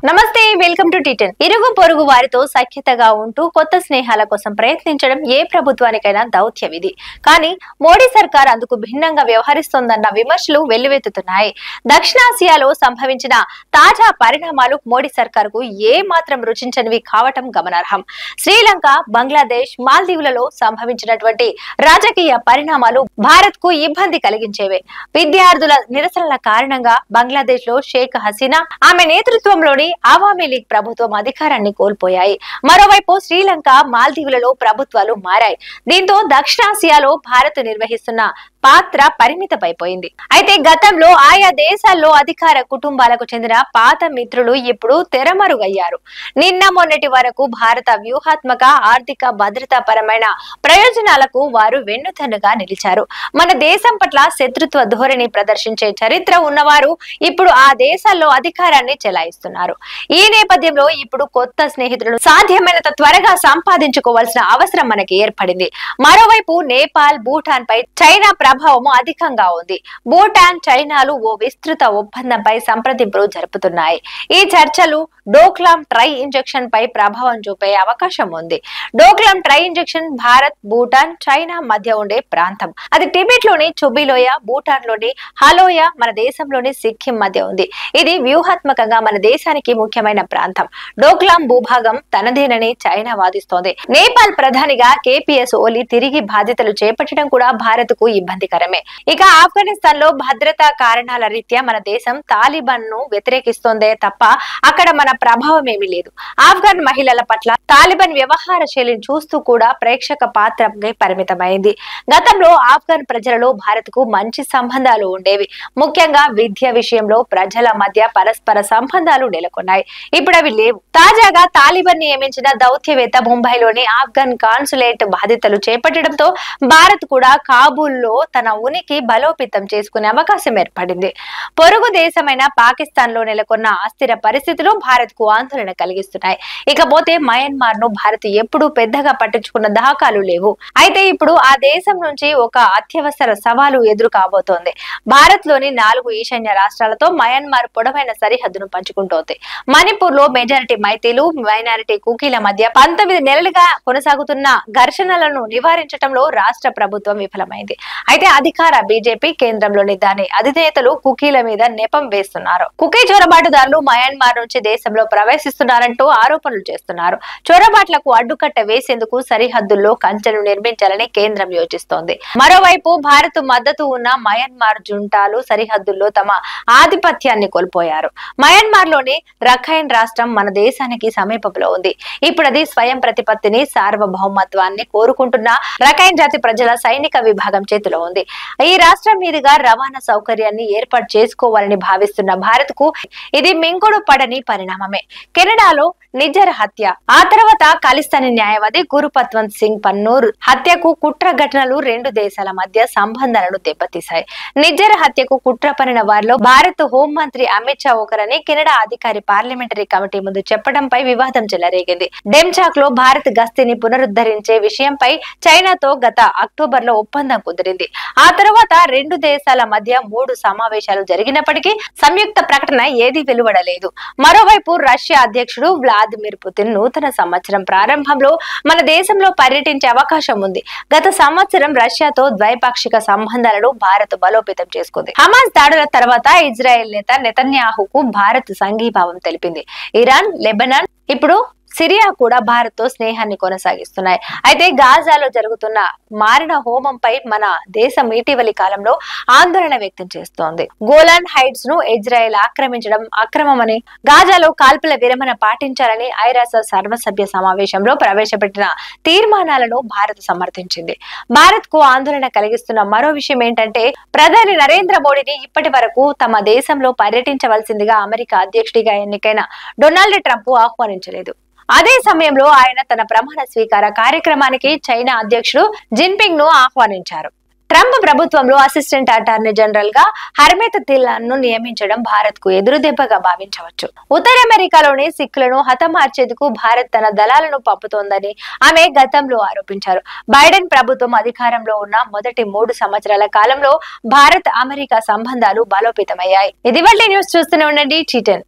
నమస్తే, welcome to టీ10. ఇరుగు పొరుగు వారితో సఖ్యతగా ఉంటూ కొత్త స్నేహాల కోసం ప్రయత్నించడం ఏ ప్రభుత్వానికైనా దౌత్యం ఇది. కానీ మోడీ సర్కార్ అందుకు భిన్నంగా వ్యవహరిస్తోందన్న విమర్శలు వెల్లువెత్తుతున్నాయి. దక్షిణాసియాలో సంభవించిన తాజా పరిణామాలు మోడీ సర్కార్కు ఏ మాత్రం రుచించనివి కావటం గమనార్హం. శ్రీలంక, బంగ్లాదేశ్, మాల్దీవులలో సంభవించినటువంటి రాజకీయ పరిణామాలు భారత్ కు ఇబ్బంది కలిగించేవే. విద్యార్థుల నిరసనల కారణంగా బంగ్లాదేశ్ లో షేక్ హసీనా, ఆమె నేతృత్వంలోని అవామీ లీగ్ ప్రభుత్వం అధికారాన్ని కోల్పోయాయి. మరోవైపు శ్రీలంక, మాల్దీవులలో ప్రభుత్వాలు మారాయి. దీంతో దక్షిణాసియాలో భారత్ నిర్వహిస్తున్న పాత్ర పరిమితమైపోయింది. అయితే గతంలో ఆయా దేశాల్లో అధికార కుటుంబాలకు చెందిన పాత మిత్రులు ఇప్పుడు తెరమరుగయ్యారు. నిన్న మొన్నటి వరకు భారత వ్యూహాత్మక, ఆర్థిక, భద్రతా పరమైన ప్రయోజనాలకు వారు వెన్నుదన్నుగా నిలిచారు. మన దేశం పట్ల శత్రుత్వ ధోరణి ప్రదర్శించే చరిత్ర ఉన్నవారు ఇప్పుడు ఆ దేశాల్లో అధికారాన్ని చెలాయిస్తున్నారు. ఈ నేపథ్యంలో ఇప్పుడు కొత్త స్నేహితులను సాధ్యమైనంత త్వరగా సంపాదించుకోవాల్సిన అవసరం మనకి ఏర్పడింది. మరోవైపు నేపాల్, భూటాన్ పై చైనా ప్రభావము అధికంగా ఉంది. భూటాన్, చైనాలు ఓ విస్తృత ఒప్పందంపై సంప్రదింపులు జరుపుతున్నాయి. ఈ చర్చలు డోక్లాం ట్రై ఇంజెక్షన్ పై ప్రభావం చూపే అవకాశం ఉంది. Doklam try injection Bharat, Bhutan, China మధ్య ఉండే ప్రాంతం. అది టిబెట్ లోని చుబిలోయ, భూటాన్ లోని హలోయ, మన దేశంలోని సిక్కిం మధ్య ఉంది. ఇది వ్యూహాత్మకంగా మన దేశానికి ముఖ్యమైన ప్రాంతం. డోక్లాం భూభాగం తనదేనని చైనా వాదిస్తోంది. నేపాల్ ప్రధానిగా కేపీఎస్ ఓలీ తిరిగి బాధ్యతలు చేపట్టడం కూడా భారత్ కు ఇబ్బందికరమే. ఇక ఆఫ్ఘనిస్తాన్ లో భద్రతా కారణాల రీత్యా మన దేశం తాలిబాన్ ను వ్యతిరేకిస్తోందే తప్ప అక్కడ మన ప్రభావం ఏమీ లేదు. ఆఫ్ఘన్ మహిళల పట్ల తాలిబాన్ వ్యవహార శైలిని చూస్తూ కూడా ప్రేక్షక పాత్రకి పరిమితమైంది. గతంలో ఆఫ్ఘన్ ప్రజలలో భారత్ కు మంచి సంబంధాలు ఉండేవి. ముఖ్యంగా విద్య విషయంలో ప్రజల మధ్య పరస్పర సంబంధాలు నెలకొన్నాయి. ఇప్పుడు అవి లేవు. తాజాగా తాలిబాన్ నియమించిన దౌత్యవేత్త ముంబైలోని ఆఫ్ఘన్ కాన్సులేట్ బాధ్యతలు చేపట్టడంతో భారత్ కూడా కాబూల్లో తన ఉనికి బలోపేతం చేసుకునే అవకాశం ఏర్పడింది. పొరుగు దేశమైన పాకిస్తాన్ లో నెలకొన్న అస్థిర పరిస్థితులు భారత్ కు ఆందోళన కలిగిస్తున్నాయి. ఇకపోతే మయన్మార్ ను భారత్ ఎప్పుడూ పెద్దగా పట్టించుకున్న దాఖలు లేవు. అయితే ఇప్పుడు ఆ దేశం నుంచి ఒక అత్యవసర సవాలు ఎదురు కాబోతోంది. భారత్ లోని 4 ఈశాన్య రాష్ట్రాలతో మయన్మార్ పొడవైన సరిహద్దును పంచుకుంటోంది. మణిపూర్ లో మెజారిటీ మైతీలు, మైనారిటీ కుకీల మధ్య 19 నెలలుగా కొనసాగుతున్న ఘర్షణలను నివారించడంలో రాష్ట్ర ప్రభుత్వం విఫలమైంది. అయితే అధికార బీజేపీ కేంద్రంలోని దాని అధినేతలు కుకీల మీద నెపం వేస్తున్నారు. కుకీ చొరబాటుదారులు మయన్మార్ నుంచి దేశంలో ప్రవేశిస్తున్నారంటూ ఆరోపణలు చేస్తున్నారు. చొరబాట్లకు అడ్డుకట్ట వేసేందుకు సరిహద్దుల్లో కంచెను నిర్మించాలని కేంద్రం యోచిస్తోంది. మరోవైపు భారత్ మద్దతు ఉన్న మయన్మార్ జుంటాలు సరిహద్దుల్లో తమ ఆధిపత్యాన్ని కోల్పోయారు. మయన్మార్ లోని రఖైన్ రాష్ట్రం మన దేశానికి సమీపంలో ఉంది. ఇప్పుడు అది స్వయం ప్రతిపత్తిని, సార్వభౌమత్వాన్ని కోరుకుంటున్న రఖైన్ జాతి ప్రజల సైనిక విభాగం చేతిలో ఉంది. ఈ రాష్ట్రం మీదుగా రవాణా సౌకర్యాన్ని ఏర్పాటు చేసుకోవాలని భావిస్తున్న భారత్ కు ఇది మింగుడు పడని పరిణామమే. కెనడాలో నిజ్జర్ హత్య, ఆ తర్వాత ఖలిస్తానీ న్యాయవాది గురుపత్వంత్ సింగ్ పన్నూర్ హత్యకు కుట్ర ఘటనలు రెండు దేశాల మధ్య సంబంధాలను దెబ్బతీశాయి. నిజ్జర్ హత్యకు కుట్ర పనిన వారిలో భారత్ హోంమంత్రి అమిత్ షా ఒకరని కెనడా అధికారి పార్లమెంటరీ కమిటీ ముందు చెప్పడంపై వివాదం చెలరేగింది. డెమ్చాక్ లో భారత్ గస్తీని పునరుద్ధరించే విషయంపై చైనాతో గత అక్టోబర్ లో ఒప్పందం కుదిరింది. ఆ తర్వాత రెండు దేశాల మధ్య 3 సమావేశాలు జరిగినప్పటికీ సంయుక్త ప్రకటన ఏదీ వెలువడలేదు. మరోవైపు రష్యా అధ్యక్షుడు వ్లాదిమిర్ పుతిన్ నూతన సంవత్సరం ప్రారంభంలో మన దేశంలో పర్యటించే అవకాశం ఉంది. గత సంవత్సరం రష్యాతో ద్వైపాక్షిక సంబంధాలను భారత్ బలోపేతం చేసుకుంది. హమాస్ దాడుల తర్వాత ఇజ్రాయెల్ నేత నెతన్యాహుకు భారత్ సంఘీభావం తెలిపింది. ఇరాన్, లెబనాన్, ఇప్పుడు సిరియా కూడా భారత్ తో స్నేహాన్ని కొనసాగిస్తున్నాయి. అయితే గాజాలో జరుగుతున్న మారిన హోమంపై మన దేశం ఇటీవలి కాలంలో ఆందోళన వ్యక్తం చేస్తోంది. గోలాన్ హైట్స్ ను ఇజ్రాయెల్ ఆక్రమించడం అక్రమమని, గాజాలో కాల్పుల విరమణ పాటించాలని ఐరాస సర్వసభ్య సమావేశంలో ప్రవేశపెట్టిన తీర్మానాలను భారత్ సమర్థించింది. భారత్ కు ఆందోళన కలిగిస్తున్న మరో విషయం ఏంటంటే, ప్రధాని నరేంద్ర మోడీని ఇప్పటి వరకు తమ దేశంలో పర్యటించవలసిందిగా అమెరికా అధ్యక్షుడిగా ఎన్నికైన డొనాల్డ్ ట్రంప్ ఆహ్వానించలేదు. అదే సమయంలో ఆయన తన ప్రమాణ స్వీకార కార్యక్రమానికి చైనా అధ్యక్షుడు జిన్పింగ్ ను ఆహ్వానించారు. ట్రంప్ ప్రభుత్వంలో అసిస్టెంట్ అటార్నీ జనరల్ గా హర్మిత్ థిలాన్ ను నియమించడం భారత్ కు ఎదురుదెబ్బగా భావించవచ్చు. ఉత్తర అమెరికాలోని సిక్కులను హతమార్చేందుకు భారత్ తన దళాలను పంపుతోందని ఆమె గతంలో ఆరోపించారు. బైడెన్ ప్రభుత్వం అధికారంలో ఉన్న మొదటి 3 సంవత్సరాల కాలంలో భారత్, అమెరికా సంబంధాలు బలోపేతమయ్యాయి. ఇది వాళ్ళ న్యూస్. చూస్తూనే ఉండండి టీ10.